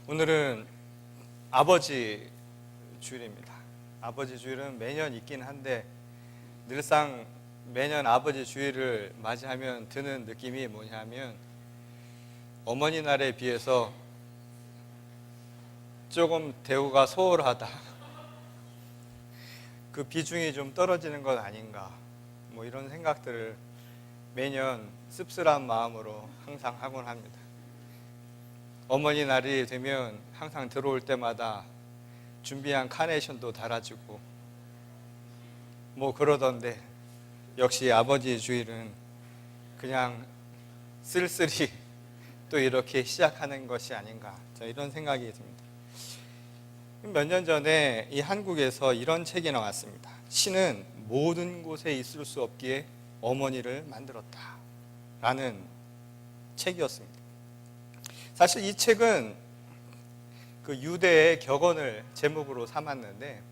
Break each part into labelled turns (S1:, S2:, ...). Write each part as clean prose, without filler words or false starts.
S1: 오늘은 아버지 주일입니다. 아버지 주일은 매년 있긴 한데 늘상 매년 아버지 주일을 맞이하면 드는 느낌이 뭐냐면 어머니 날에 비해서 조금 대우가 소홀하다. 그 비중이 좀 떨어지는 것 아닌가. 뭐 이런 생각들을 매년 씁쓸한 마음으로 항상 하곤 합니다. 어머니 날이 되면 항상 들어올 때마다 준비한 카네이션도 달아주고 뭐 그러던데 역시 아버지 주일은 그냥 쓸쓸히 또 이렇게 시작하는 것이 아닌가, 이런 생각이 듭니다. 몇 년 전에 이 한국에서 이런 책이 나왔습니다. 신은 모든 곳에 있을 수 없기에 어머니를 만들었다 라는 책이었습니다. 사실 이 책은 그 유대의 격언을 제목으로 삼았는데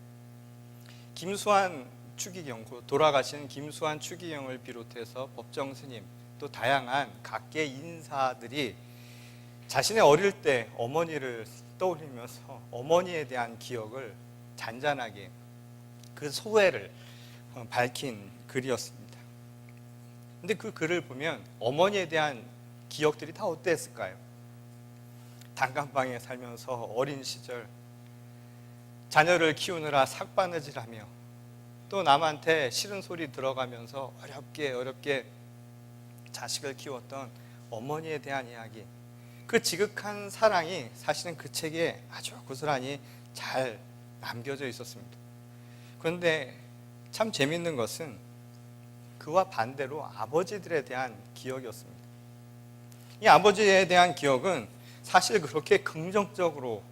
S1: 김수환 추기경, 돌아가신 김수환 추기경을 비롯해서 법정 스님 또 다양한 각계 인사들이 자신의 어릴 때 어머니를 떠올리면서 어머니에 대한 기억을 잔잔하게 그 소회를 밝힌 글이었습니다. 근데 그 글을 보면 어머니에 대한 기억들이 다 어땠을까요? 단칸방에 살면서 어린 시절 자녀를 키우느라 삭바느질하며 또 남한테 싫은 소리 들어가면서 어렵게 자식을 키웠던 어머니에 대한 이야기, 그 지극한 사랑이 사실은 그 책에 아주 고스란히 잘 남겨져 있었습니다. 그런데 참 재밌는 것은 그와 반대로 아버지들에 대한 기억이었습니다. 이 아버지에 대한 기억은 사실 그렇게 긍정적으로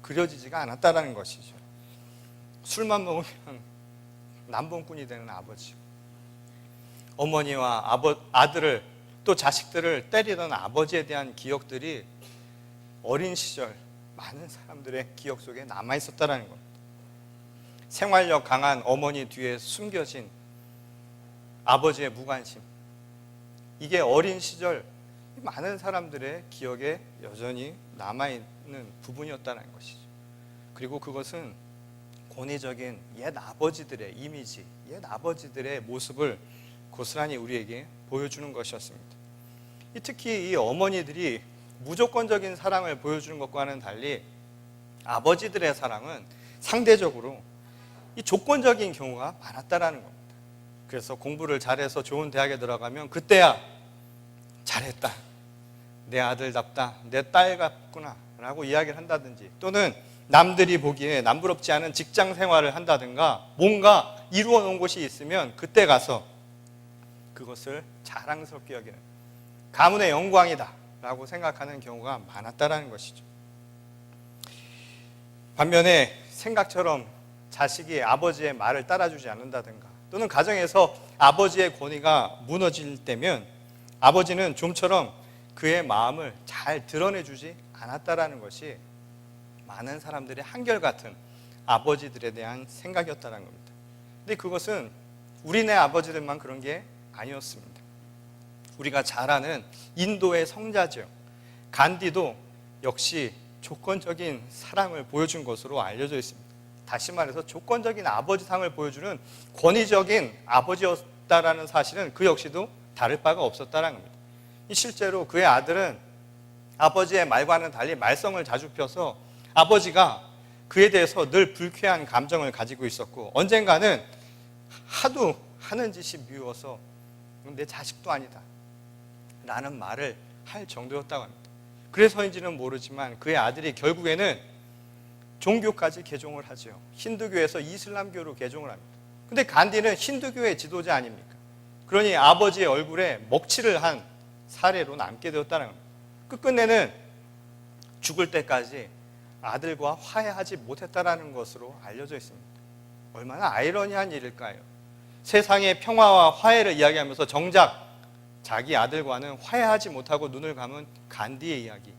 S1: 그려지지가 않았다는 것이죠. 술만 먹으면 남봉꾼이 되는 아버지, 어머니와 아들을 또 자식들을 때리던 아버지에 대한 기억들이 어린 시절 많은 사람들의 기억 속에 남아있었다는 겁니다. 생활력 강한 어머니 뒤에 숨겨진 아버지의 무관심, 이게 어린 시절 많은 사람들의 기억에 여전히 남아있는 부분이었다는 것이죠. 그리고 그것은 권위적인 옛 아버지들의 이미지, 옛 아버지들의 모습을 고스란히 우리에게 보여주는 것이었습니다. 특히 이 어머니들이 무조건적인 사랑을 보여주는 것과는 달리 아버지들의 사랑은 상대적으로 이 조건적인 경우가 많았다는 겁니다. 그래서 공부를 잘해서 좋은 대학에 들어가면 그때야 잘했다, 내 아들답다, 내 딸 같구나 라고 이야기를 한다든지, 또는 남들이 보기에 남부럽지 않은 직장 생활을 한다든가 뭔가 이루어 놓은 곳이 있으면 그때 가서 그것을 자랑스럽게 여기는, 가문의 영광이다 라고 생각하는 경우가 많았다는 것이죠. 반면에 생각처럼 자식이 아버지의 말을 따라주지 않는다든가, 또는 가정에서 아버지의 권위가 무너질 때면 아버지는 좀처럼 그의 마음을 잘 드러내주지 않았다라는 것이 많은 사람들의 한결같은 아버지들에 대한 생각이었다는 겁니다. 근데 그것은 우리네 아버지들만 그런 게 아니었습니다. 우리가 잘 아는 인도의 성자죠, 간디도 역시 조건적인 사랑을 보여준 것으로 알려져 있습니다. 다시 말해서 조건적인 아버지상을 보여주는 권위적인 아버지였다라는 사실은 그 역시도 다를 바가 없었다는 겁니다. 실제로 그의 아들은 아버지의 말과는 달리 말썽을 자주 펴서 아버지가 그에 대해서 늘 불쾌한 감정을 가지고 있었고, 언젠가는 하도 하는 짓이 미워서 내 자식도 아니다 라는 말을 할 정도였다고 합니다. 그래서인지는 모르지만 그의 아들이 결국에는 종교까지 개종을 하죠. 힌두교에서 이슬람교로 개종을 합니다. 근데 간디는 힌두교의 지도자 아닙니까? 그러니 아버지의 얼굴에 먹칠을 한 사례로 남게 되었다는 겁니다. 끝끝내는 죽을 때까지 아들과 화해하지 못했다는 것으로 알려져 있습니다. 얼마나 아이러니한 일일까요? 세상의 평화와 화해를 이야기하면서 정작 자기 아들과는 화해하지 못하고 눈을 감은 간디의 이야기.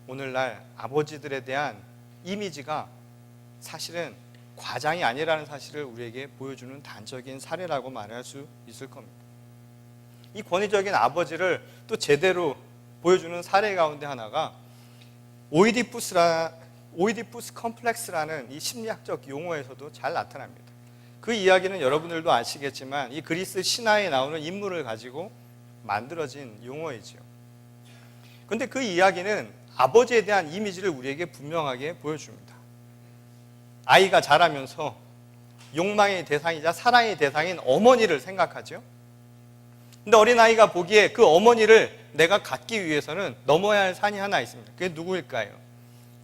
S1: 오늘날 아버지들에 대한 이미지가 사실은 과장이 아니라는 사실을 우리에게 보여주는 단적인 사례라고 말할 수 있을 겁니다. 이 권위적인 아버지를 또 제대로 보여주는 사례 가운데 하나가 오이디푸스 컴플렉스라는 이 심리학적 용어에서도 잘 나타납니다. 그 이야기는 여러분들도 아시겠지만 이 그리스 신화에 나오는 인물을 가지고 만들어진 용어이지요. 그런데 그 이야기는 아버지에 대한 이미지를 우리에게 분명하게 보여줍니다. 아이가 자라면서 욕망의 대상이자 사랑의 대상인 어머니를 생각하죠. 근데 어린아이가 보기에 그 어머니를 내가 갖기 위해서는 넘어야 할 산이 하나 있습니다. 그게 누구일까요?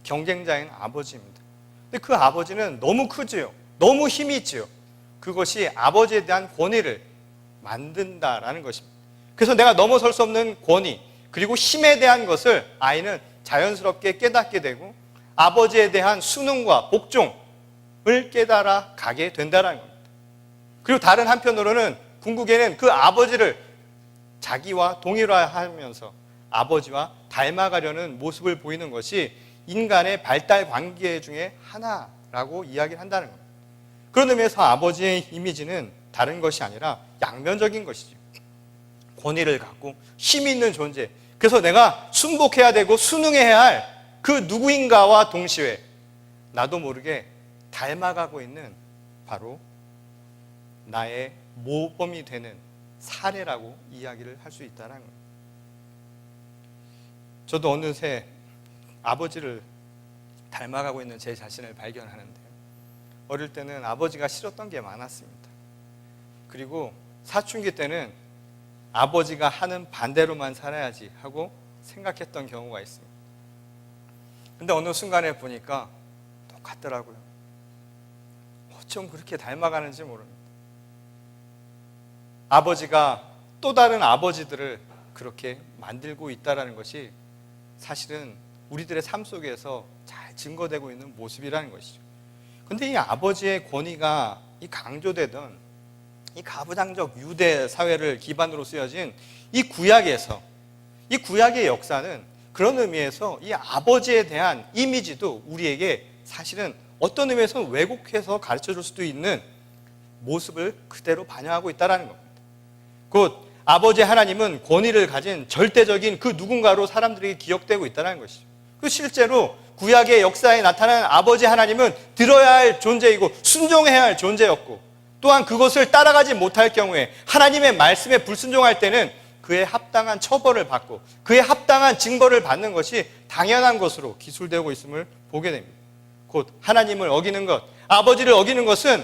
S1: 경쟁자인 아버지입니다. 근데 그 아버지는 너무 크지요. 너무 힘이 있지요. 그것이 아버지에 대한 권위를 만든다라는 것입니다. 그래서 내가 넘어설 수 없는 권위 그리고 힘에 대한 것을 아이는 자연스럽게 깨닫게 되고 아버지에 대한 순응과 복종을 깨달아 가게 된다는 겁니다. 그리고 다른 한편으로는 궁극에는 그 아버지를 자기와 동일화하면서 아버지와 닮아가려는 모습을 보이는 것이 인간의 발달 관계 중에 하나라고 이야기를 한다는 겁니다. 그런 의미에서 아버지의 이미지는 다른 것이 아니라 양면적인 것이죠. 권위를 갖고 힘이 있는 존재. 그래서 내가 순복해야 되고 순응해야 할 그 누구인가와 동시에 나도 모르게 닮아가고 있는 바로 나의 모범이 되는 사례라고 이야기를 할 수 있다는 겁니다. 저도 어느새 아버지를 닮아가고 있는 제 자신을 발견하는데요. 어릴 때는 아버지가 싫었던 게 많았습니다. 그리고 사춘기 때는 아버지가 하는 반대로만 살아야지 하고 생각했던 경우가 있습니다. 근데 어느 순간에 보니까 똑같더라고요. 어쩜 그렇게 닮아가는지 모릅니다. 아버지가 또 다른 아버지들을 그렇게 만들고 있다는 것이 사실은 우리들의 삶 속에서 잘 증거되고 있는 모습이라는 것이죠. 그런데 이 아버지의 권위가 강조되던 이 가부장적 유대 사회를 기반으로 쓰여진 이 구약에서 이 구약의 역사는 그런 의미에서 이 아버지에 대한 이미지도 우리에게 사실은 어떤 의미에서 왜곡해서 가르쳐줄 수도 있는 모습을 그대로 반영하고 있다는 겁니다. 곧 아버지 하나님은 권위를 가진 절대적인 그 누군가로 사람들에게 기억되고 있다는 것이죠. 그 실제로 구약의 역사에 나타난 아버지 하나님은 들어야 할 존재이고 순종해야 할 존재였고 또한 그것을 따라가지 못할 경우에 하나님의 말씀에 불순종할 때는 그에 합당한 처벌을 받고 그에 합당한 징벌을 받는 것이 당연한 것으로 기술되고 있음을 보게 됩니다. 곧 하나님을 어기는 것, 아버지를 어기는 것은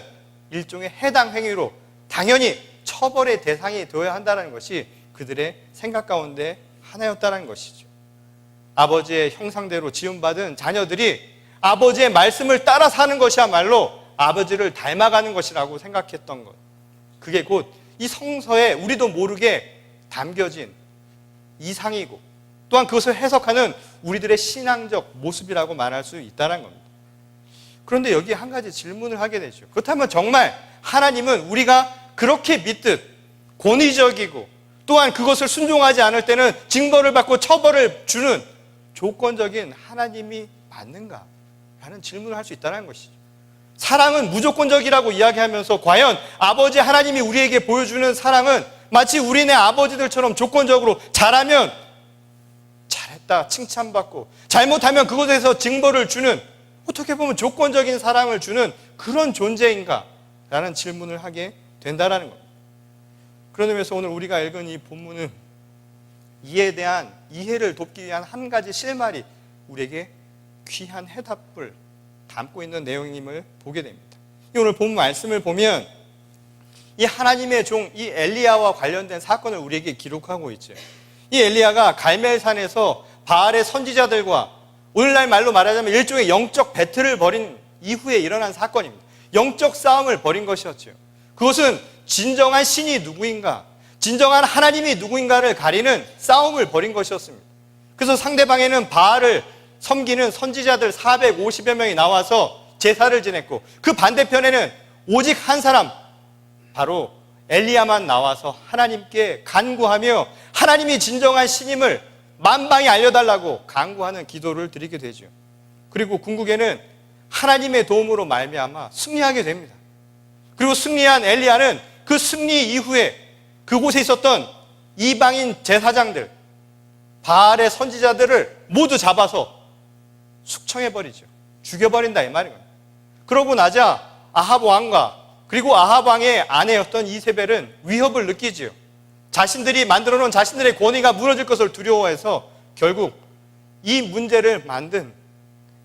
S1: 일종의 해당 행위로 당연히 처벌의 대상이 되어야 한다는 것이 그들의 생각 가운데 하나였다는 것이죠. 아버지의 형상대로 지음받은 자녀들이 아버지의 말씀을 따라 사는 것이야말로 아버지를 닮아가는 것이라고 생각했던 것. 그게 곧 이 성서에 우리도 모르게 담겨진 이상이고 또한 그것을 해석하는 우리들의 신앙적 모습이라고 말할 수 있다는 겁니다. 그런데 여기에 한 가지 질문을 하게 되죠. 그렇다면 정말 하나님은 우리가 그렇게 믿듯 권위적이고 또한 그것을 순종하지 않을 때는 징벌을 받고 처벌을 주는 조건적인 하나님이 맞는가? 라는 질문을 할 수 있다는 것이죠. 사랑은 무조건적이라고 이야기하면서 과연 아버지 하나님이 우리에게 보여주는 사랑은 마치 우리네 아버지들처럼 조건적으로 잘하면 잘했다 칭찬받고 잘못하면 그것에서 징벌을 주는 어떻게 보면 조건적인 사랑을 주는 그런 존재인가? 라는 질문을 하게 된다는 겁니다. 그런 의미에서 오늘 우리가 읽은 이 본문은 이에 대한 이해를 돕기 위한 한 가지 실마리 우리에게 귀한 해답을 담고 있는 내용임을 보게 됩니다. 오늘 본문 말씀을 보면 이 하나님의 종, 이 엘리야와 관련된 사건을 우리에게 기록하고 있죠. 이 엘리야가 갈멜산에서 바알의 선지자들과 오늘날 말로 말하자면 일종의 영적 배틀을 벌인 이후에 일어난 사건입니다. 영적 싸움을 벌인 것이었죠. 그것은 진정한 신이 누구인가, 진정한 하나님이 누구인가를 가리는 싸움을 벌인 것이었습니다. 그래서 상대방에는 바알을 섬기는 선지자들 450여 명이 나와서 제사를 지냈고 그 반대편에는 오직 한 사람 바로 엘리야만 나와서 하나님께 간구하며 하나님이 진정한 신임을 만방에 알려달라고 간구하는 기도를 드리게 되죠. 그리고 궁극에는 하나님의 도움으로 말미암아 승리하게 됩니다. 그리고 승리한 엘리야는 그 승리 이후에 그곳에 있었던 이방인 제사장들, 바알의 선지자들을 모두 잡아서 숙청해버리죠. 죽여버린다 이 말인 거예요. 그러고 나자 아합 왕과 그리고 아합 왕의 아내였던 이세벨은 위협을 느끼지요. 자신들이 만들어 놓은 자신들의 권위가 무너질 것을 두려워해서 결국 이 문제를 만든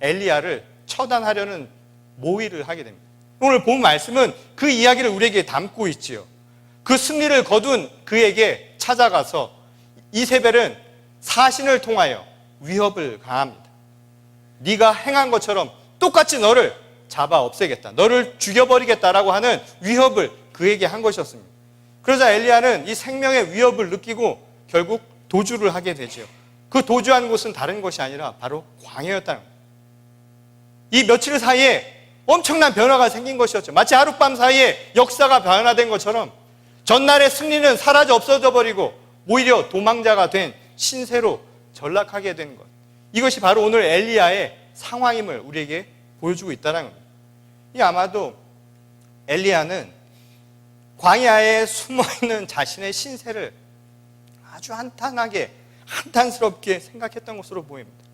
S1: 엘리야를 처단하려는 모의를 하게 됩니다. 오늘 본 말씀은 그 이야기를 우리에게 담고 있지요. 그 승리를 거둔 그에게 찾아가서 이세벨은 사신을 통하여 위협을 가합니다. 네가 행한 것처럼 똑같이 너를 잡아 없애겠다. 너를 죽여버리겠다라고 하는 위협을 그에게 한 것이었습니다. 그러자 엘리야는 이 생명의 위협을 느끼고 결국 도주를 하게 되죠. 그 도주한 곳은 다른 것이 아니라 바로 광야였다는 거예요. 이 며칠 사이에 엄청난 변화가 생긴 것이었죠. 마치 하룻밤 사이에 역사가 변화된 것처럼 전날의 승리는 사라져 없어져 버리고 오히려 도망자가 된 신세로 전락하게 된 것. 이것이 바로 오늘 엘리야의 상황임을 우리에게 보여주고 있다는 겁니다. 이 아마도 엘리야는 광야에 숨어있는 자신의 신세를 아주 한탄스럽게 생각했던 것으로 보입니다.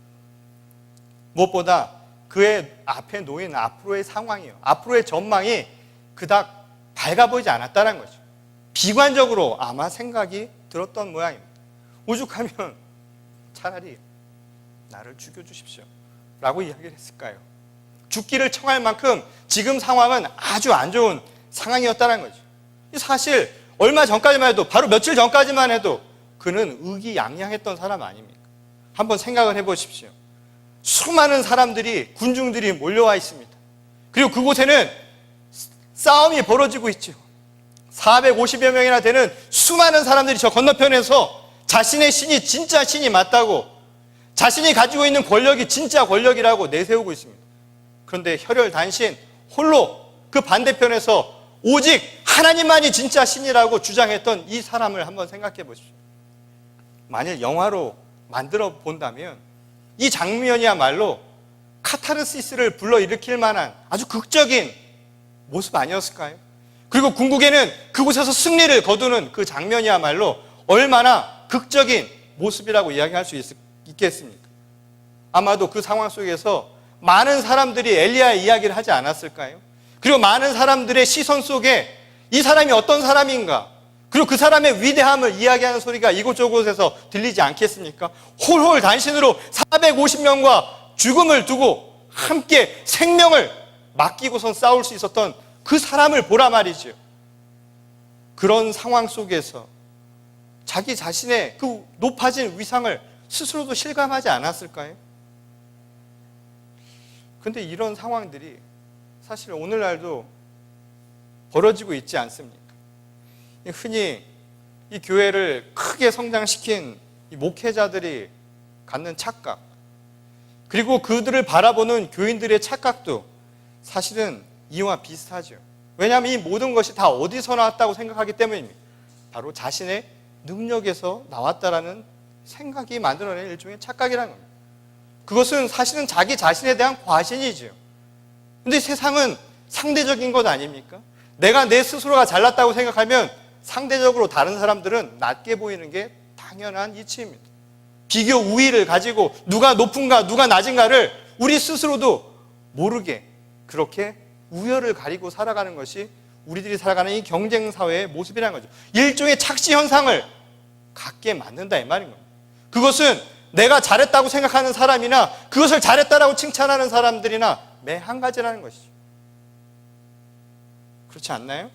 S1: 무엇보다 그의 앞에 놓인 앞으로의 상황이요, 앞으로의 전망이 그닥 밝아 보이지 않았다는 거죠. 비관적으로 아마 생각이 들었던 모양입니다. 오죽하면 차라리 나를 죽여주십시오 라고 이야기를 했을까요? 죽기를 청할 만큼 지금 상황은 아주 안 좋은 상황이었다는 거죠. 사실 얼마 전까지만 해도, 바로 며칠 전까지만 해도 그는 의기양양했던 사람 아닙니까? 한번 생각을 해보십시오. 수많은 사람들이, 군중들이 몰려와 있습니다. 그리고 그곳에는 싸움이 벌어지고 있죠. 450여 명이나 되는 수많은 사람들이 저 건너편에서 자신의 신이 진짜 신이 맞다고, 자신이 가지고 있는 권력이 진짜 권력이라고 내세우고 있습니다. 그런데 혈혈단신 홀로 그 반대편에서 오직 하나님만이 진짜 신이라고 주장했던 이 사람을 한번 생각해 보십시오. 만일 영화로 만들어 본다면 이 장면이야말로 카타르시스를 불러일으킬 만한 아주 극적인 모습 아니었을까요? 그리고 궁극에는 그곳에서 승리를 거두는 그 장면이야말로 얼마나 극적인 모습이라고 이야기할 수 있겠습니까? 아마도 그 상황 속에서 많은 사람들이 엘리야의 이야기를 하지 않았을까요? 그리고 많은 사람들의 시선 속에 이 사람이 어떤 사람인가, 그리고 그 사람의 위대함을 이야기하는 소리가 이곳저곳에서 들리지 않겠습니까? 홀홀 단신으로 450명과 죽음을 두고 함께 생명을 맡기고선 싸울 수 있었던 그 사람을 보라 말이죠. 그런 상황 속에서 자기 자신의 그 높아진 위상을 스스로도 실감하지 않았을까요? 그런데 이런 상황들이 사실 오늘날도 벌어지고 있지 않습니까? 흔히 이 교회를 크게 성장시킨 이 목회자들이 갖는 착각, 그리고 그들을 바라보는 교인들의 착각도 사실은 이와 비슷하죠. 왜냐하면 이 모든 것이 다 어디서 나왔다고 생각하기 때문입니다. 바로 자신의 능력에서 나왔다라는 생각이 만들어낸 일종의 착각이라는 겁니다. 그것은 사실은 자기 자신에 대한 과신이죠. 그런데 세상은 상대적인 것 아닙니까? 내가 내 스스로가 잘났다고 생각하면 상대적으로 다른 사람들은 낮게 보이는 게 당연한 이치입니다. 비교 우위를 가지고 누가 높은가 누가 낮은가를 우리 스스로도 모르게 그렇게 우열을 가리고 살아가는 것이 우리들이 살아가는 이 경쟁사회의 모습이라는 거죠. 일종의 착시 현상을 갖게 만든다 이 말인 겁니다. 그것은 내가 잘했다고 생각하는 사람이나 그것을 잘했다라고 칭찬하는 사람들이나 매 한 가지라는 것이죠. 그렇지 않나요?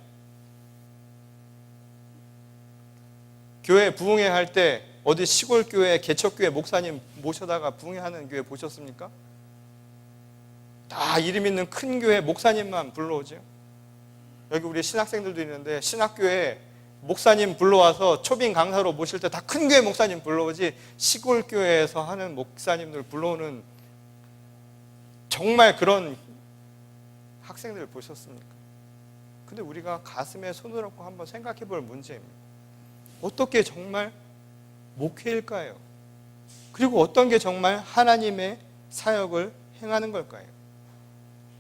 S1: 교회 부흥회 할 때 어디 시골 교회, 개척교회 목사님 모셔다가 부흥회하는 교회 보셨습니까? 다 이름 있는 큰 교회 목사님만 불러오죠. 여기 우리 신학생들도 있는데 신학교회 목사님 불러와서 초빙 강사로 모실 때 다 큰 교회 목사님 불러오지 시골 교회에서 하는 목사님들 불러오는 정말 그런 학생들 보셨습니까? 근데 우리가 가슴에 손을 얹고 한번 생각해 볼 문제입니다. 어떻게 정말 목회일까요? 그리고 어떤 게 정말 하나님의 사역을 행하는 걸까요?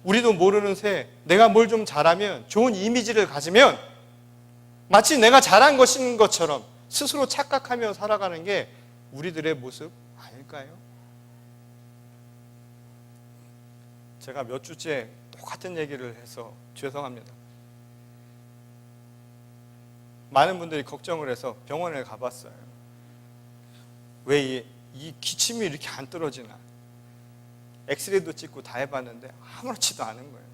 S1: 우리도 모르는 새 내가 뭘 좀 잘하면, 좋은 이미지를 가지면 마치 내가 잘한 것인 것처럼 스스로 착각하며 살아가는 게 우리들의 모습 아닐까요? 제가 몇 주째 똑같은 얘기를 해서 죄송합니다. 많은 분들이 걱정을 해서 병원에 가봤어요. 왜 이 기침이 이렇게 안 떨어지나? 엑스레이도 찍고 다 해봤는데 아무렇지도 않은 거예요.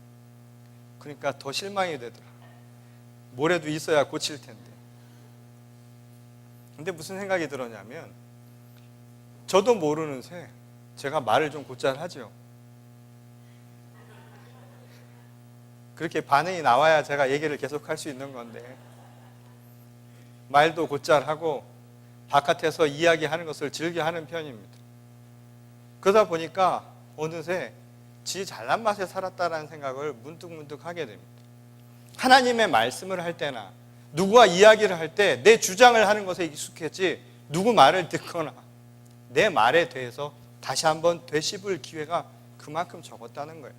S1: 그러니까 더 실망이 되더라. 뭐래도 있어야 고칠 텐데. 근데 무슨 생각이 들었냐면, 저도 모르는 새 제가 말을 좀 곧잘 하죠. 그렇게 반응이 나와야 제가 얘기를 계속 할 수 있는 건데, 말도 곧잘 하고 바깥에서 이야기하는 것을 즐겨하는 편입니다. 그러다 보니까 어느새 지 잘난 맛에 살았다라는 생각을 문득문득 하게 됩니다. 하나님의 말씀을 할 때나 누구와 이야기를 할 때 내 주장을 하는 것에 익숙했지, 누구 말을 듣거나 내 말에 대해서 다시 한번 되씹을 기회가 그만큼 적었다는 거예요.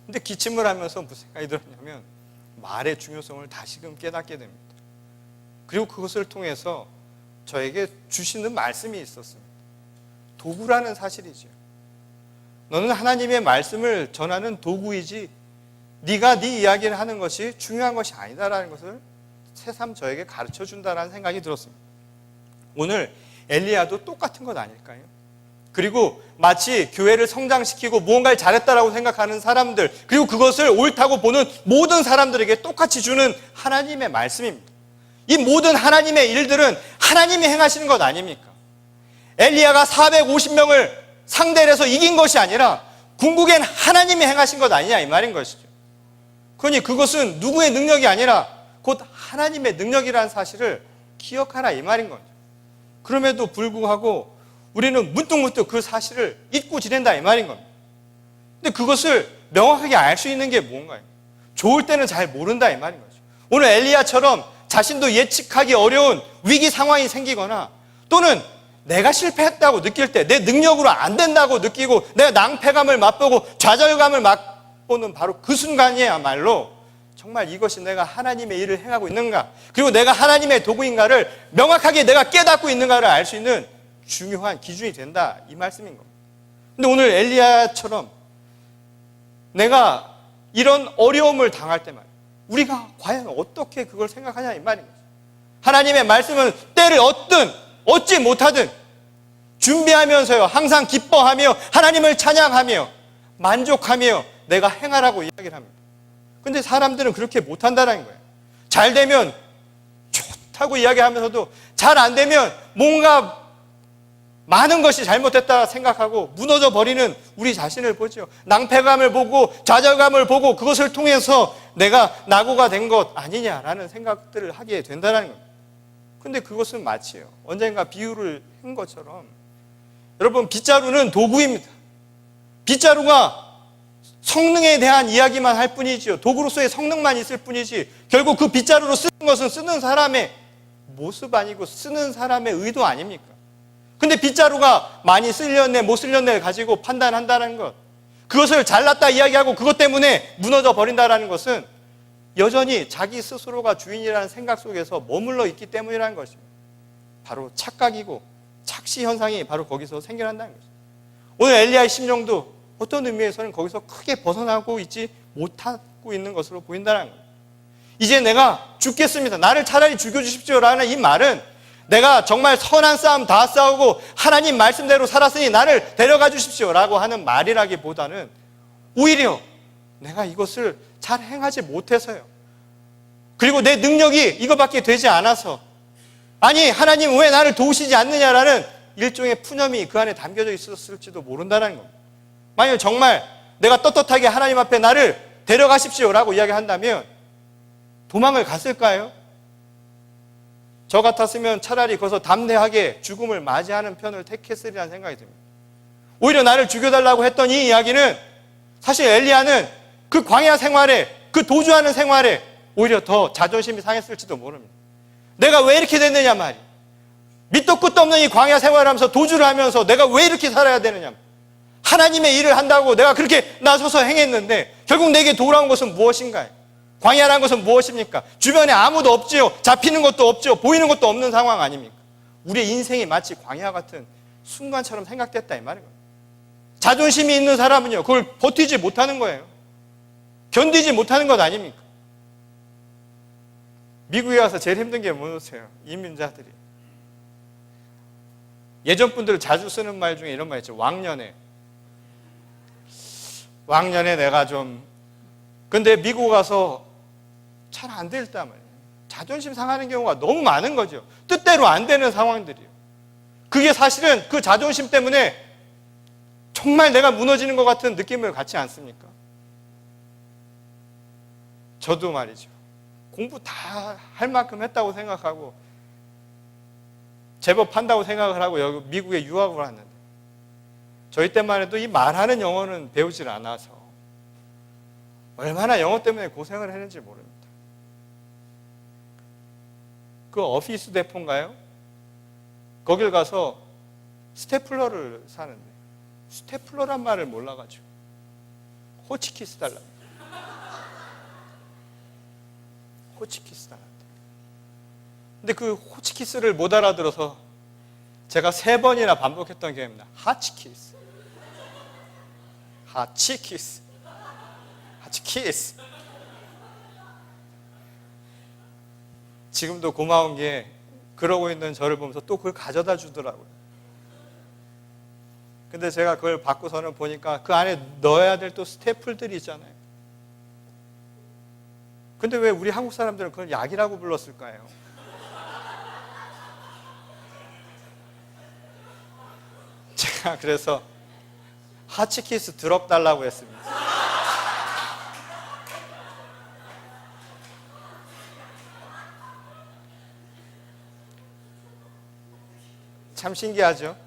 S1: 근데 기침을 하면서 무슨 생각이 들었냐면, 말의 중요성을 다시금 깨닫게 됩니다. 그리고 그것을 통해서 저에게 주시는 말씀이 있었습니다. 도구라는 사실이죠. 너는 하나님의 말씀을 전하는 도구이지 네가 네 이야기를 하는 것이 중요한 것이 아니다라는 것을 새삼 저에게 가르쳐준다라는 생각이 들었습니다. 오늘 엘리야도 똑같은 것 아닐까요? 그리고 마치 교회를 성장시키고 무언가를 잘했다라고 생각하는 사람들, 그리고 그것을 옳다고 보는 모든 사람들에게 똑같이 주는 하나님의 말씀입니다. 이 모든 하나님의 일들은 하나님이 행하시는 것 아닙니까? 엘리야가 450명을 상대를 해서 이긴 것이 아니라 궁극엔 하나님이 행하신 것 아니냐 이 말인 것이죠. 그러니 그것은 누구의 능력이 아니라 곧 하나님의 능력이라는 사실을 기억하라 이 말인 거죠. 그럼에도 불구하고 우리는 문득문득 그 사실을 잊고 지낸다 이 말인 겁니다. 근데 그것을 명확하게 알 수 있는 게 뭔가요? 좋을 때는 잘 모른다 이 말인 거죠. 오늘 엘리야처럼 자신도 예측하기 어려운 위기 상황이 생기거나, 또는 내가 실패했다고 느낄 때, 내 능력으로 안 된다고 느끼고 내가 낭패감을 맛보고 좌절감을 맛보는 바로 그 순간이야말로 정말 이것이 내가 하나님의 일을 행하고 있는가, 그리고 내가 하나님의 도구인가를 명확하게 내가 깨닫고 있는가를 알 수 있는 중요한 기준이 된다 이 말씀인 겁니다. 근데 오늘 엘리야처럼 내가 이런 어려움을 당할 때만 우리가 과연 어떻게 그걸 생각하냐 이 말인 거죠. 하나님의 말씀은 때를 얻지 못하든 준비하면서요 항상 기뻐하며 하나님을 찬양하며 만족하며 내가 행하라고 이야기를 합니다. 근데 사람들은 그렇게 못한다는 거예요. 잘 되면 좋다고 이야기하면서도 잘 안 되면 뭔가 많은 것이 잘못됐다 생각하고 무너져 버리는 우리 자신을 보죠. 낭패감을 보고 좌절감을 보고 그것을 통해서 내가 낙오가 된 것 아니냐라는 생각들을 하게 된다는 겁니다. 근데 그것은 마치요, 언젠가 비유를 한 것처럼, 여러분, 빗자루는 도구입니다. 빗자루가 성능에 대한 이야기만 할 뿐이지요, 도구로서의 성능만 있을 뿐이지, 결국 그 빗자루로 쓰는 것은 쓰는 사람의 모습 아니고 쓰는 사람의 의도 아닙니까? 근데 빗자루가 많이 쓸렸네 못 쓸렸네 가지고 판단한다는 것, 그것을 잘났다 이야기하고 그것 때문에 무너져 버린다는 것은 여전히 자기 스스로가 주인이라는 생각 속에서 머물러 있기 때문이라는 것입니다. 바로 착각이고 착시 현상이 바로 거기서 생겨난다는 것입니다. 오늘 엘리야의 심정도 어떤 의미에서는 거기서 크게 벗어나고 있지 못하고 있는 것으로 보인다는 거예요. 이제 내가 죽겠습니다, 나를 차라리 죽여주십시오라는 이 말은 내가 정말 선한 싸움 다 싸우고 하나님 말씀대로 살았으니 나를 데려가 주십시오라고 하는 말이라기보다는 오히려 내가 이것을 잘 행하지 못해서요, 그리고 내 능력이 이거밖에 되지 않아서, 아니 하나님 왜 나를 도우시지 않느냐라는 일종의 푸념이 그 안에 담겨져 있었을지도 모른다는 겁니다. 만약 정말 내가 떳떳하게 하나님 앞에 나를 데려가십시오라고 이야기한다면 도망을 갔을까요? 저 같았으면 차라리 거기서 담대하게 죽음을 맞이하는 편을 택했으리라는 생각이 듭니다. 오히려 나를 죽여달라고 했던 이 이야기는 사실 엘리야는 그 광야 생활에, 그 도주하는 생활에 오히려 더 자존심이 상했을지도 모릅니다. 내가 왜 이렇게 됐느냐 말이에요. 밑도 끝도 없는 이 광야 생활을 하면서 도주를 하면서 내가 왜 이렇게 살아야 되느냐, 하나님의 일을 한다고 내가 그렇게 나서서 행했는데 결국 내게 돌아온 것은 무엇인가요? 광야라는 것은 무엇입니까? 주변에 아무도 없지요, 잡히는 것도 없지요, 보이는 것도 없는 상황 아닙니까? 우리의 인생이 마치 광야 같은 순간처럼 생각됐다 이 말이에요. 자존심이 있는 사람은요, 그걸 버티지 못하는 거예요. 견디지 못하는 것 아닙니까? 미국에 와서 제일 힘든 게 뭐였어요? 이민자들이. 예전 분들 자주 쓰는 말 중에 이런 말 있죠. 왕년에 내가 좀, 근데 미국 가서 잘 안 됐단 말이에요. 자존심 상하는 경우가 너무 많은 거죠. 뜻대로 안 되는 상황들이요. 그게 사실은 그 자존심 때문에 정말 내가 무너지는 것 같은 느낌을 갖지 않습니까? 저도 말이죠. 공부 다 할 만큼 했다고 생각하고 제법 한다고 생각을 하고 여기 미국에 유학을 왔는데 저희 때만 해도 이 말하는 영어는 배우질 않아서 얼마나 영어 때문에 고생을 했는지 모릅니다. 그 오피스 데포인가요? 거길 가서 스테플러를 사는데 스테플러란 말을 몰라가지고 호치키스 달라. 호치키스 달라. 근데 그 호치키스를 못 알아들어서 제가 3번이나 반복했던 기억입니다. 하치키스. 하치키스. 하치키스. 지금도 고마운 게 그러고 있는 저를 보면서 또 그걸 가져다 주더라고요. 근데 제가 그걸 받고서는 보니까 그 안에 넣어야 될 또 스테플들이 있잖아요. 근데 왜 우리 한국 사람들은 그걸 약이라고 불렀을까요? 제가 그래서 하치키스 드롭 달라고 했습니다. 참 신기하죠?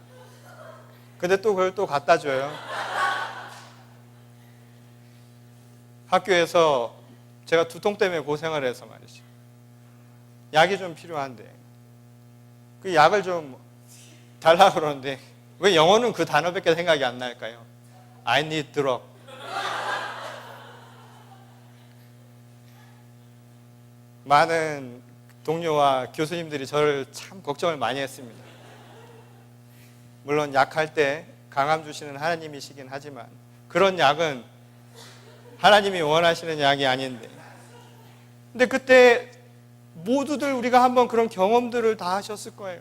S1: 근데 또 그걸 또 갖다 줘요. 학교에서 제가 두통 때문에 고생을 해서 말이죠. 약이 좀 필요한데 그 약을 좀 달라고 그러는데 왜 영어는 그 단어밖에 생각이 안 날까요? I need drop. 많은 동료와 교수님들이 저를 참 걱정을 많이 했습니다. 물론 약할 때 강함 주시는 하나님이시긴 하지만 그런 약은 하나님이 원하시는 약이 아닌데 근데 그때 모두들 우리가 한번 그런 경험들을 다 하셨을 거예요.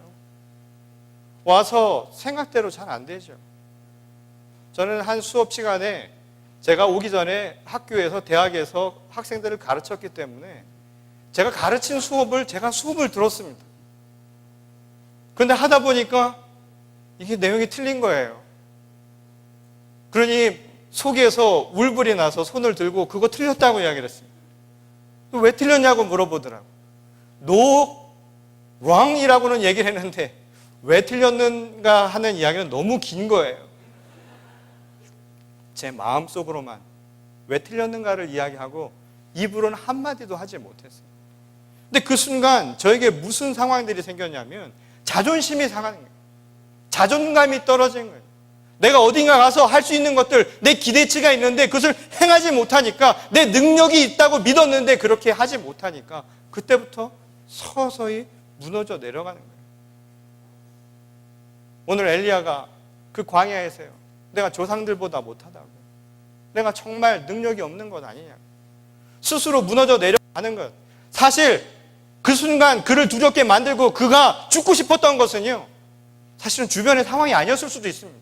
S1: 와서 생각대로 잘 안 되죠. 저는 한 수업 시간에 제가 오기 전에 학교에서 대학에서 학생들을 가르쳤기 때문에 제가 가르친 수업을 제가 수업을 들었습니다. 그런데 하다 보니까 이게 내용이 틀린 거예요. 그러니 속에서 울불이 나서 손을 들고 그거 틀렸다고 이야기를 했습니다. 왜 틀렸냐고 물어보더라고요. No, wrong이라고는 얘기를 했는데 왜 틀렸는가 하는 이야기는 너무 긴 거예요. 제 마음속으로만 왜 틀렸는가를 이야기하고 입으로는 한마디도 하지 못했어요. 근데 그 순간 저에게 무슨 상황들이 생겼냐면 자존심이 상하는 거예요. 자존감이 떨어진 거예요. 내가 어딘가 가서 할 수 있는 것들, 내 기대치가 있는데 그것을 행하지 못하니까 내 능력이 있다고 믿었는데 그렇게 하지 못하니까 그때부터 서서히 무너져 내려가는 거예요. 오늘 엘리야가 그 광야에서요. 내가 조상들보다 못하다고. 내가 정말 능력이 없는 것 아니냐. 스스로 무너져 내려가는 것. 사실 그 순간 그를 두렵게 만들고 그가 죽고 싶었던 것은요. 사실은 주변의 상황이 아니었을 수도 있습니다.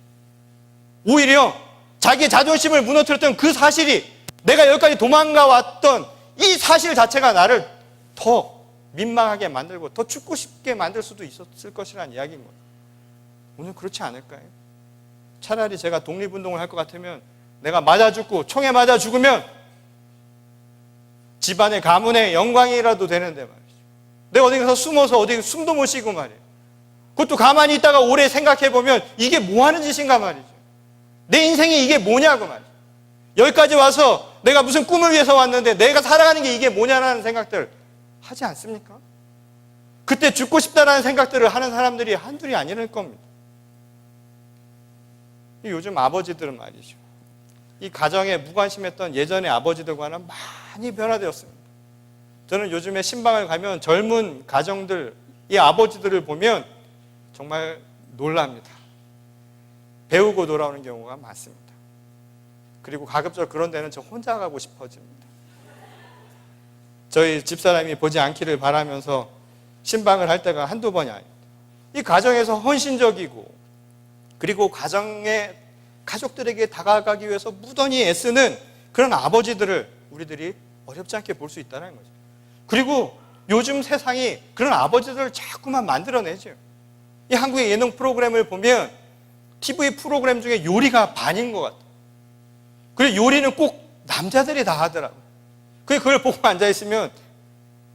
S1: 오히려 자기의 자존심을 무너뜨렸던 그 사실이 내가 여기까지 도망가 왔던 이 사실 자체가 나를 더 민망하게 만들고 더 죽고 싶게 만들 수도 있었을 것이라는 이야기인 거예요. 오늘 그렇지 않을까요? 차라리 제가 독립운동을 할 것 같으면 내가 맞아 죽고 총에 맞아 죽으면 집안의 가문의 영광이라도 되는데 말이죠. 내가 어디 가서 숨어서 어디 숨도 못 쉬고 말이에요. 그것도 가만히 있다가 오래 생각해보면 이게 뭐 하는 짓인가 말이죠. 내 인생이 이게 뭐냐고 말이죠. 여기까지 와서 내가 무슨 꿈을 위해서 왔는데 내가 살아가는 게 이게 뭐냐라는 생각들 하지 않습니까? 그때 죽고 싶다라는 생각들을 하는 사람들이 한둘이 아닐 겁니다. 요즘 아버지들은 말이죠. 이 가정에 무관심했던 예전의 아버지들과는 많이 변화되었습니다. 저는 요즘에 신방을 가면 젊은 가정들, 이 아버지들을 보면 정말 놀랍니다. 배우고 돌아오는 경우가 많습니다. 그리고 가급적 그런 데는 저 혼자 가고 싶어집니다. 저희 집사람이 보지 않기를 바라면서 신방을 할 때가 한두 번이 아닙니다. 이 가정에서 헌신적이고 그리고 가족들에게 다가가기 위해서 무던히 애쓰는 그런 아버지들을 우리들이 어렵지 않게 볼 수 있다는 거죠. 그리고 요즘 세상이 그런 아버지들을 자꾸만 만들어내죠. 이 한국의 예능 프로그램을 보면 TV 프로그램 중에 요리가 반인 것 같아요. 그리고 요리는 꼭 남자들이 다 하더라고요. 그걸 보고 앉아있으면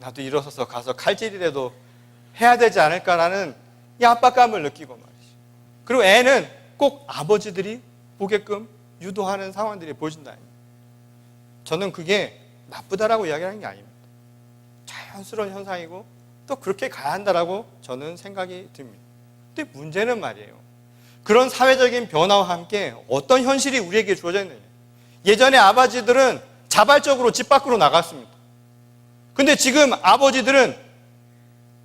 S1: 나도 일어서서 가서 칼질이라도 해야 되지 않을까라는 이 압박감을 느끼고 말이죠. 그리고 애는 꼭 아버지들이 보게끔 유도하는 상황들이 보여진다. 저는 그게 나쁘다라고 이야기하는 게 아닙니다. 자연스러운 현상이고 또 그렇게 가야 한다라고 저는 생각이 듭니다. 근데 문제는 말이에요. 그런 사회적인 변화와 함께 어떤 현실이 우리에게 주어져 있느냐. 예전에 아버지들은 자발적으로 집 밖으로 나갔습니다. 근데 지금 아버지들은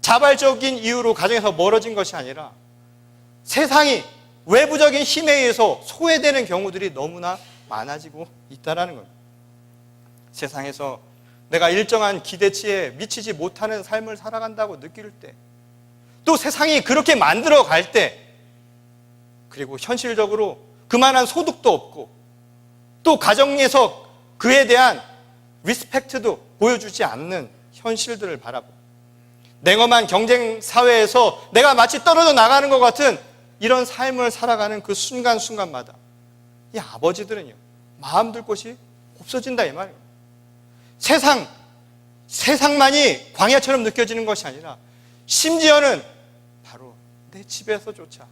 S1: 자발적인 이유로 가정에서 멀어진 것이 아니라 세상이 외부적인 힘에 의해서 소외되는 경우들이 너무나 많아지고 있다는 겁니다. 세상에서 내가 일정한 기대치에 미치지 못하는 삶을 살아간다고 느낄 때, 또 세상이 그렇게 만들어 갈 때, 그리고 현실적으로 그만한 소득도 없고 또 가정에서 그에 대한 리스펙트도 보여주지 않는 현실들을 바라보고 냉엄한 경쟁 사회에서 내가 마치 떨어져 나가는 것 같은 이런 삶을 살아가는 그 순간순간마다 이 아버지들은요, 마음 둘 곳이 없어진다 이 말이에요. 세상만이 광야처럼 느껴지는 것이 아니라 심지어는 바로 내 집에서조차,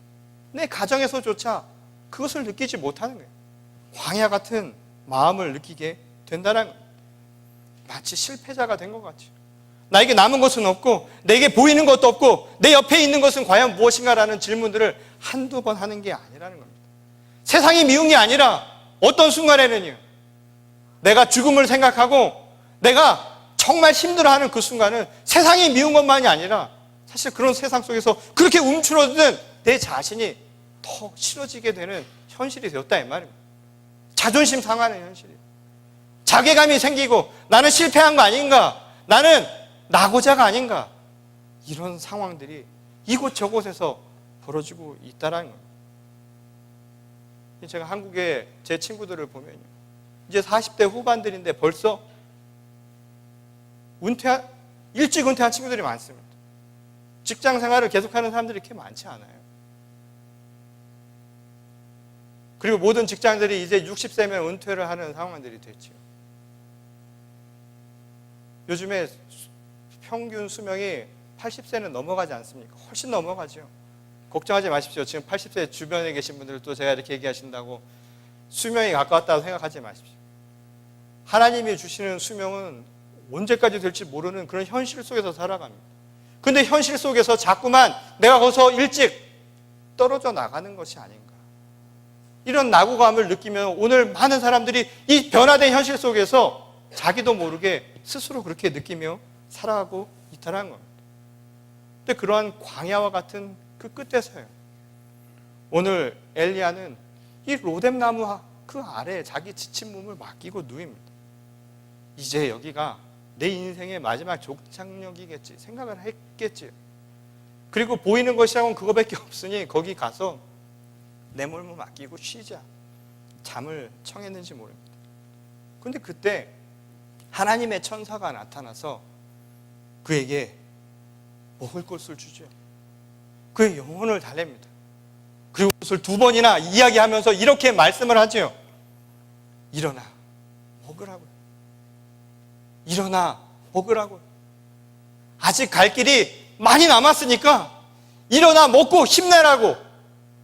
S1: 내 가정에서조차 그것을 느끼지 못하는 거예요. 광야 같은 마음을 느끼게 된다는 거예요. 마치 실패자가 된 것 같죠. 나에게 남은 것은 없고 내게 보이는 것도 없고 내 옆에 있는 것은 과연 무엇인가라는 질문들을 한두 번 하는 게 아니라는 겁니다. 세상이 미운 게 아니라 어떤 순간에는요, 내가 죽음을 생각하고 내가 정말 힘들어하는 그 순간은 세상이 미운 것만이 아니라 사실 그런 세상 속에서 그렇게 움츠러든 내 자신이 더 싫어지게 되는 현실이 되었다 이 말입니다. 자존심 상하는 현실이에요. 자괴감이 생기고 나는 실패한 거 아닌가, 나는 낙오자가 아닌가, 이런 상황들이 이곳저곳에서 벌어지고 있다는 겁니다. 제가 한국의 제 친구들을 보면요, 이제 40대 후반들인데 벌써 일찍 은퇴한 친구들이 많습니다. 직장 생활을 계속하는 사람들이 그렇게 많지 않아요. 그리고 모든 직장들이 이제 60세면 은퇴를 하는 상황들이 됐죠. 요즘에 평균 수명이 80세는 넘어가지 않습니까? 훨씬 넘어가죠. 걱정하지 마십시오. 지금 80세 주변에 계신 분들도 제가 이렇게 얘기하신다고 수명이 가까웠다고 생각하지 마십시오. 하나님이 주시는 수명은 언제까지 될지 모르는 그런 현실 속에서 살아갑니다. 근데 현실 속에서 자꾸만 내가 거기서 일찍 떨어져 나가는 것이 아닌가, 이런 낙오감을 느끼면 오늘 많은 사람들이 이 변화된 현실 속에서 자기도 모르게 스스로 그렇게 느끼며 살아가고 있다는 겁니다. 근데 그러한 광야와 같은 그 끝에서요, 오늘 엘리야는 이 로뎀나무 그 아래에 자기 지친 몸을 맡기고 누입니다. 이제 여기가 내 인생의 마지막 종착역이겠지 생각을 했겠지. 그리고 보이는 것이라고는 그거밖에 없으니 거기 가서 내 몸을 맡기고 쉬자, 잠을 청했는지 모릅니다. 그런데 그때 하나님의 천사가 나타나서 그에게 먹을 것을 주죠. 그의 영혼을 달랩니다. 그리고 그것을 두 번이나 이야기하면서 이렇게 말씀을 하죠. 일어나 먹으라고요. 일어나 먹으라고요. 아직 갈 길이 많이 남았으니까 일어나 먹고 힘내라고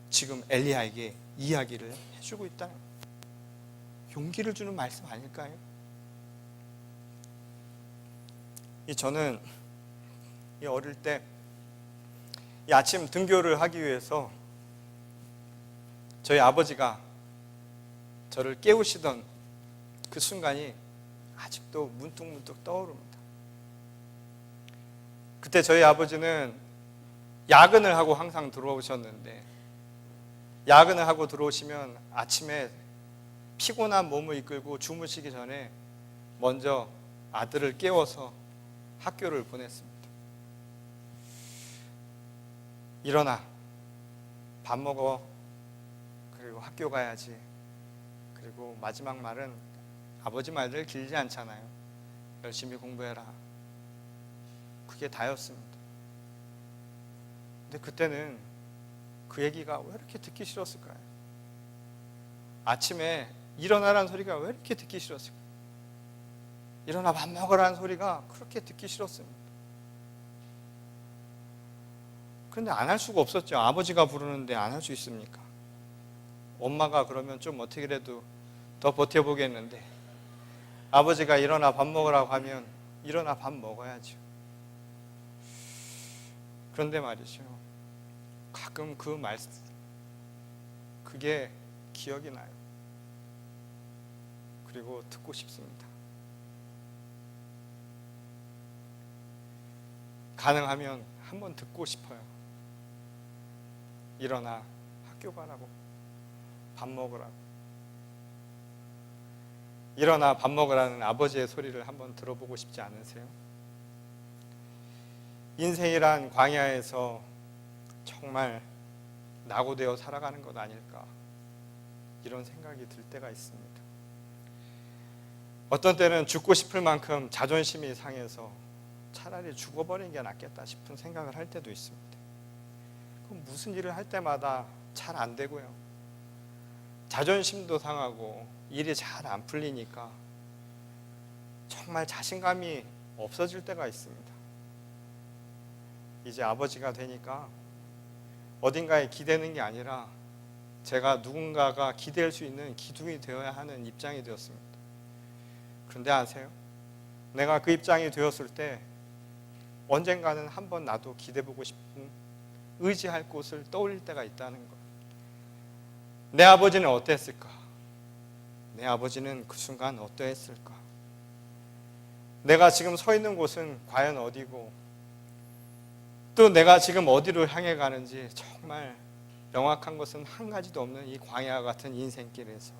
S1: 지금 엘리야에게 이야기를 해주고 있다는 거예요. 용기를 주는 말씀 아닐까요? 저는 어릴 때 아침 등교를 하기 위해서 저희 아버지가 저를 깨우시던 그 순간이 아직도 문득문득 떠오릅니다. 그때 저희 아버지는 야근을 하고 항상 들어오셨는데 야근을 하고 들어오시면 아침에 피곤한 몸을 이끌고 주무시기 전에 먼저 아들을 깨워서 학교를 보냈습니다. 일어나, 밥 먹어, 그리고 학교 가야지. 그리고 마지막 말은 아버지 말들 길지 않잖아요. 열심히 공부해라. 그게 다였습니다. 근데 그때는 그 얘기가 왜 이렇게 듣기 싫었을까요? 아침에 일어나라는 소리가 왜 이렇게 듣기 싫었을까요? 일어나 밥 먹으라는 소리가 그렇게 듣기 싫었습니다. 그런데 안 할 수가 없었죠. 아버지가 부르는데 안 할 수 있습니까? 엄마가 그러면 좀 어떻게라도 더 버텨보겠는데, 아버지가 일어나 밥 먹으라고 하면 일어나 밥 먹어야죠. 그런데 말이죠, 가끔 그 말씀, 그게 기억이 나요. 그리고 듣고 싶습니다. 가능하면 한번 듣고 싶어요. 일어나 학교 가라고, 밥 먹으라고. 일어나 밥 먹으라는 아버지의 소리를 한번 들어보고 싶지 않으세요? 인생이란 광야에서 정말 낙오되어 살아가는 것 아닐까, 이런 생각이 들 때가 있습니다. 어떤 때는 죽고 싶을 만큼 자존심이 상해서 차라리 죽어버리는 게 낫겠다 싶은 생각을 할 때도 있습니다. 그럼 무슨 일을 할 때마다 잘 안 되고요, 자존심도 상하고 일이 잘 안 풀리니까 정말 자신감이 없어질 때가 있습니다. 이제 아버지가 되니까 어딘가에 기대는 게 아니라 제가 누군가가 기댈 수 있는 기둥이 되어야 하는 입장이 되었습니다. 그런데 아세요? 내가 그 입장이 되었을 때 언젠가는 한번 나도 기대보고 싶은, 의지할 곳을 떠올릴 때가 있다는 것. 내 아버지는 어땠을까? 내 아버지는 그 순간 어떠했을까? 내가 지금 서 있는 곳은 과연 어디고, 또 내가 지금 어디로 향해 가는지 정말 명확한 것은 한 가지도 없는 이 광야 같은 인생길에서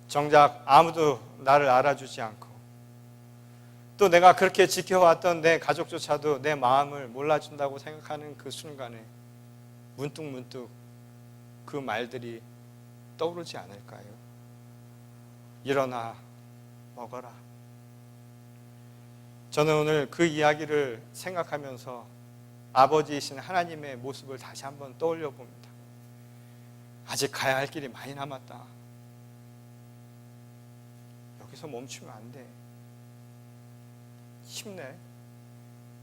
S1: 정작 아무도 나를 알아주지 않고, 또 내가 그렇게 지켜왔던 내 가족조차도 내 마음을 몰라준다고 생각하는 그 순간에 문득문득 그 말들이 떠오르지 않을까요? 일어나 먹어라. 저는 오늘 그 이야기를 생각하면서 아버지이신 하나님의 모습을 다시 한번 떠올려 봅니다. 아직 가야 할 길이 많이 남았다. 여기서 멈추면 안 돼. 힘내.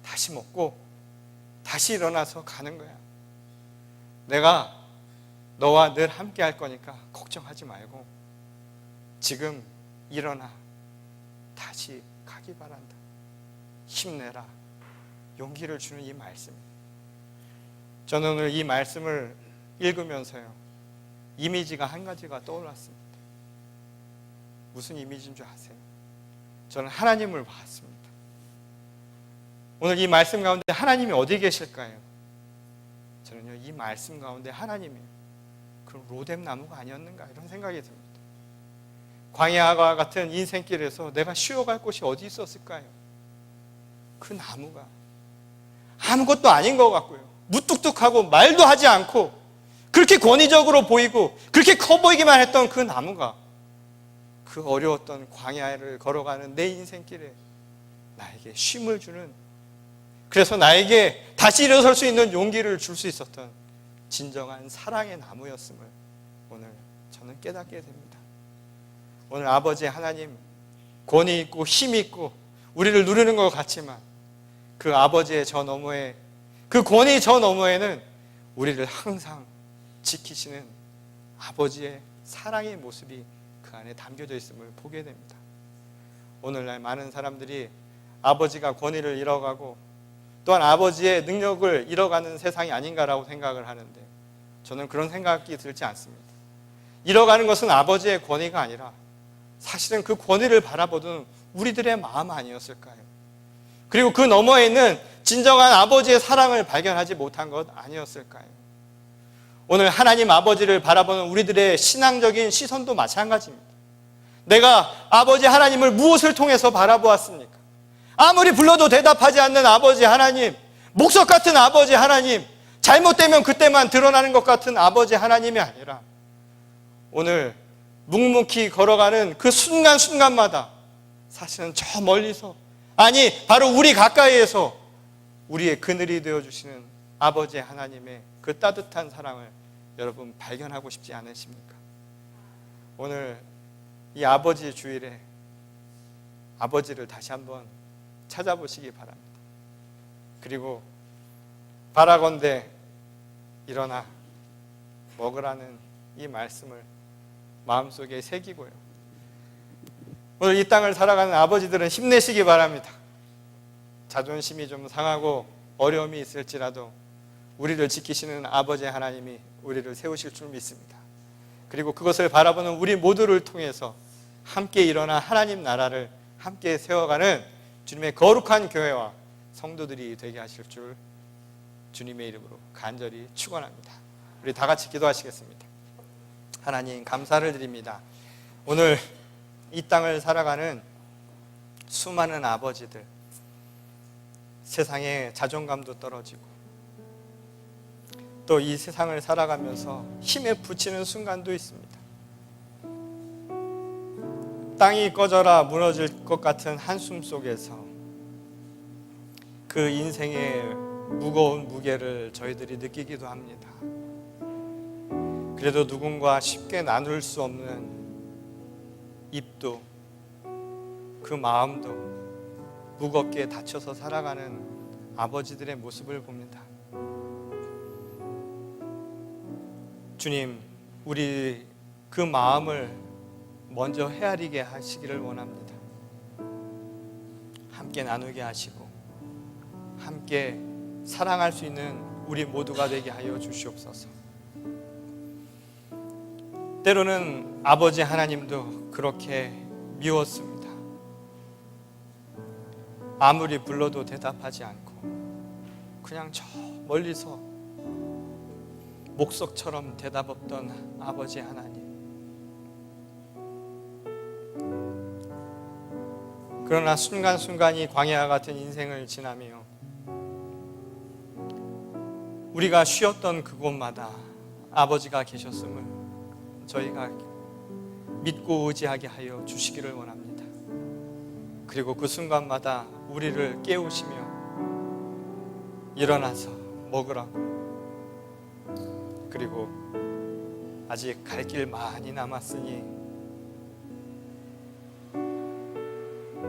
S1: 다시 먹고 다시 일어나서 가는 거야. 내가 너와 늘 함께 할 거니까 걱정하지 말고 지금 일어나 다시 가기 바란다. 힘내라. 용기를 주는 이 말씀. 저는 오늘 이 말씀을 읽으면서요, 이미지가 한 가지가 떠올랐습니다. 무슨 이미지인 줄 아세요? 저는 하나님을 봤습니다. 오늘 이 말씀 가운데 하나님이 어디 계실까요? 저는요, 이 말씀 가운데 하나님이 그럼 로뎀 나무가 아니었는가, 이런 생각이 듭니다. 광야와 같은 인생길에서 내가 쉬어갈 곳이 어디 있었을까요? 그 나무가 아무것도 아닌 것 같고요, 무뚝뚝하고 말도 하지 않고 그렇게 권위적으로 보이고 그렇게 커 보이기만 했던 그 나무가 그 어려웠던 광야를 걸어가는 내 인생길에 나에게 쉼을 주는, 그래서 나에게 다시 일어설 수 있는 용기를 줄 수 있었던 진정한 사랑의 나무였음을 오늘 저는 깨닫게 됩니다. 오늘 아버지 하나님, 권위 있고 힘 있고 우리를 누르는 것 같지만 그 아버지의 저 너머에, 그 권위 저 너머에는 우리를 항상 지키시는 아버지의 사랑의 모습이 그 안에 담겨져 있음을 보게 됩니다. 오늘날 많은 사람들이 아버지가 권위를 잃어가고 또한 아버지의 능력을 잃어가는 세상이 아닌가라고 생각을 하는데, 저는 그런 생각이 들지 않습니다. 잃어가는 것은 아버지의 권위가 아니라 사실은 그 권위를 바라보던 우리들의 마음 아니었을까요? 그리고 그 너머에 있는 진정한 아버지의 사랑을 발견하지 못한 것 아니었을까요? 오늘 하나님 아버지를 바라보는 우리들의 신앙적인 시선도 마찬가지입니다. 내가 아버지 하나님을 무엇을 통해서 바라보았습니까? 아무리 불러도 대답하지 않는 아버지 하나님, 목석 같은 아버지 하나님, 잘못되면 그때만 드러나는 것 같은 아버지 하나님이 아니라 오늘 묵묵히 걸어가는 그 순간순간마다 사실은 저 멀리서, 아니 바로 우리 가까이에서 우리의 그늘이 되어주시는 아버지 하나님의 그 따뜻한 사랑을 여러분 발견하고 싶지 않으십니까? 오늘 이 아버지 주일에 아버지를 다시 한번 찾아보시기 바랍니다. 그리고 바라건대 일어나 먹으라는 이 말씀을 마음속에 새기고요. 오늘 이 땅을 살아가는 아버지들은 힘내시기 바랍니다. 자존심이 좀 상하고 어려움이 있을지라도 우리를 지키시는 아버지 하나님이 우리를 세우실 줄 믿습니다. 그리고 그것을 바라보는 우리 모두를 통해서 함께 일어나 하나님 나라를 함께 세워가는 주님의 거룩한 교회와 성도들이 되게 하실 줄 주님의 이름으로 간절히 축원합니다. 우리 다 같이 기도하시겠습니다. 하나님 감사를 드립니다. 오늘 이 땅을 살아가는 수많은 아버지들, 세상에 자존감도 떨어지고 또 이 세상을 살아가면서 힘에 부치는 순간도 있습니다. 땅이 꺼져라 무너질 것 같은 한숨 속에서 그 인생의 무거운 무게를 저희들이 느끼기도 합니다. 그래도 누군가 쉽게 나눌 수 없는 입도, 그 마음도 무겁게 다쳐서 살아가는 아버지들의 모습을 봅니다. 주님, 우리 그 마음을 먼저 헤아리게 하시기를 원합니다. 함께 나누게 하시고 함께 사랑할 수 있는 우리 모두가 되게 하여 주시옵소서. 때로는 아버지 하나님도 그렇게 미웠습니다. 아무리 불러도 대답하지 않고 그냥 저 멀리서 목석처럼 대답 없던 아버지 하나님. 그러나 순간순간이 광야 같은 인생을 지나며 우리가 쉬었던 그곳마다 아버지가 계셨음을 저희가 믿고 의지하게 하여 주시기를 원합니다. 그리고 그 순간마다 우리를 깨우시며 일어나서 먹으라고, 그리고 아직 갈 길 많이 남았으니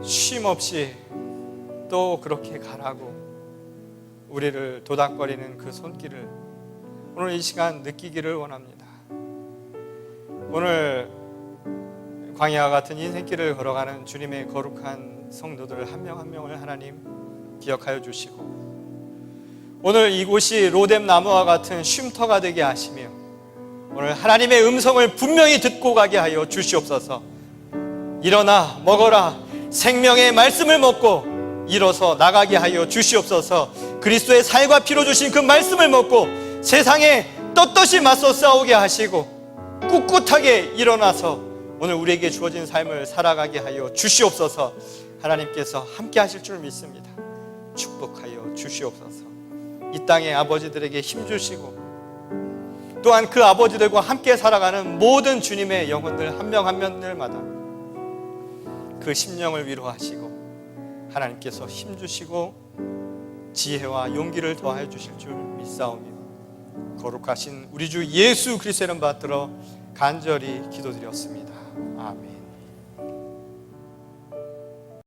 S1: 쉼 없이 또 그렇게 가라고 우리를 도닥거리는 그 손길을 오늘 이 시간 느끼기를 원합니다. 오늘 광야와 같은 인생길을 걸어가는 주님의 거룩한 성도들 한 명 한 명을 하나님 기억하여 주시고, 오늘 이곳이 로뎀 나무와 같은 쉼터가 되게 하시며 오늘 하나님의 음성을 분명히 듣고 가게 하여 주시옵소서. 일어나 먹어라, 생명의 말씀을 먹고 일어서 나가게 하여 주시옵소서. 그리스도의 살과 피로 주신 그 말씀을 먹고 세상에 떳떳이 맞서 싸우게 하시고 꿋꿋하게 일어나서 오늘 우리에게 주어진 삶을 살아가게 하여 주시옵소서. 하나님께서 함께 하실 줄 믿습니다. 축복하여 주시옵소서. 이 땅의 아버지들에게 힘주시고 또한 그 아버지들과 함께 살아가는 모든 주님의 영혼들 한 명 한 명들마다 그 심령을 위로하시고 하나님께서 힘주시고 지혜와 용기를 더하여 주실 줄 믿사오며 거룩하신 우리 주 예수 그리스도의 이름 받들어 간절히 기도드렸습니다. 아멘.